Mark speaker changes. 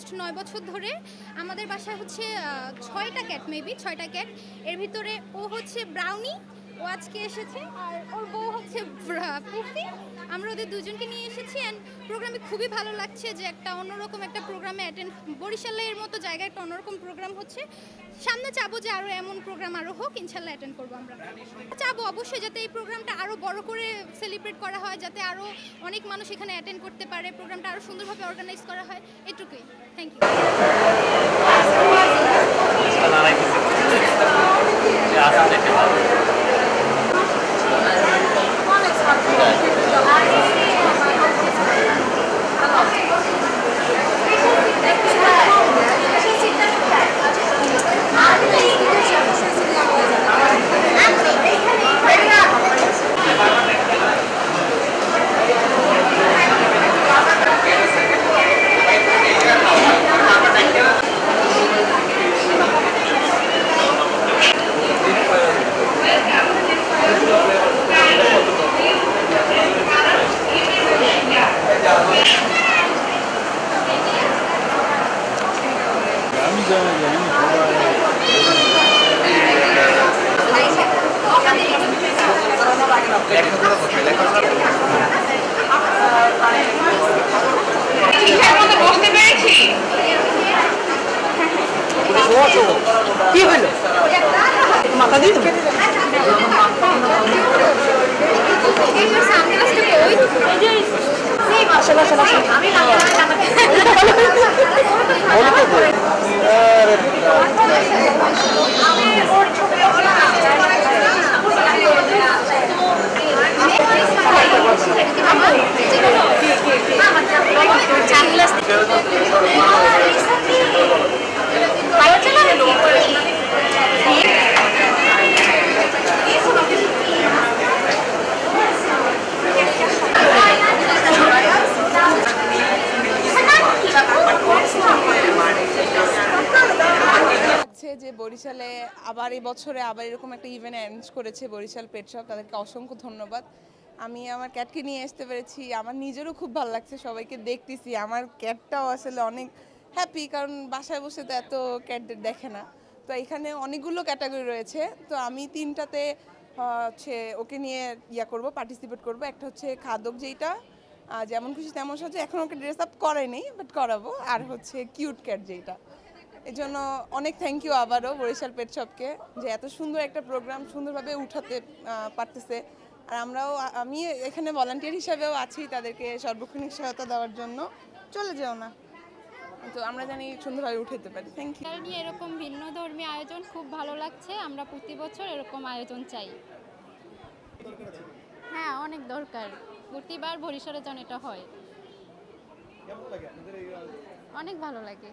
Speaker 1: Almost ৯ বছর ধরে আমাদের বাসায় হচ্ছে ৬টা ক্যাট, মেবি ৬টা ক্যাট। এর ভিতরে ও হচ্ছে ব্রাউনি, ও আজকে এসেছে, আর ওর বউ হচ্ছে পুফি। আমরা ওদের দুজনকে নিয়ে এসেছি অ্যান্ড প্রোগ্রামে খুবই ভালো লাগছে যে একটা অন্যরকম একটা প্রোগ্রামে অ্যাটেন্ড, বরিশালের মতো জায়গায় একটা অন্যরকম প্রোগ্রাম হচ্ছে। সামনে চাবো যে আরও এমন প্রোগ্রাম আরও হোক, ইনশাল্লাহ অ্যাটেন্ড করবো। আমরা চাবো অবশ্যই যাতে এই প্রোগ্রামটা আরও বড় করে সেলিব্রেট করা হয়, যাতে আরও অনেক মানুষ এখানে অ্যাটেন্ড করতে পারে, প্রোগ্রামটা আরও সুন্দরভাবে অর্গানাইজ করা হয়, এটুকুই। Thank you.
Speaker 2: কি হলো মাথা দিয়ে যে বরিশালে আবার এই বছরে আবার এরকম একটা ইভেন্ট অ্যারেঞ্জ করেছে বরিশাল পেট শপ, তাদেরকে অসংখ্য ধন্যবাদ। আমি আমার ক্যাটকে নিয়ে আসতে পেরেছি, আমার নিজেরও খুব ভালো লাগছে, সবাইকে দেখতেছি। আমার ক্যাটটাও আসলে অনেক হ্যাপি, কারণ বাসায় বসে তো এত ক্যাটদের দেখে না। তো এখানে অনেকগুলো ক্যাটাগরি রয়েছে, তো আমি 3টাতে হচ্ছে ওকে নিয়ে করব, পার্টিসিপেট করব। একটা হচ্ছে খাদক, যেটা যেমন খুশি তেমন সাজে, এখন ওকে ড্রেস আপ করাইনি বাট করাবো। আর হচ্ছে কিউট ক্যাট, যেটা এই জন্য অনেক থ্যাংক ইউ আবারও বরিশাল পেট শপকে, যে এত সুন্দর একটা প্রোগ্রাম সুন্দরভাবে উঠাতে পারতেছে। আর আমি এখানে ভলান্টিয়ার হিসাবেও আছি, তাদেরকে সর্বক্ষণিক সহায়তা দেওয়ার জন্য। চলে যেও না, তো আমরা জানি সুন্দরভাবে উঠাতে পারি। Thank you.
Speaker 3: নিয়ে এরকম ভিন্ন ধর্মী আয়োজন খুব ভালো লাগছে, আমরা প্রতি বছর এরকম আয়োজন চাই। হ্যাঁ, অনেক দরকার, প্রতিবার বরিশালে যেন এটা হয়। অনেক ভালো লাগে।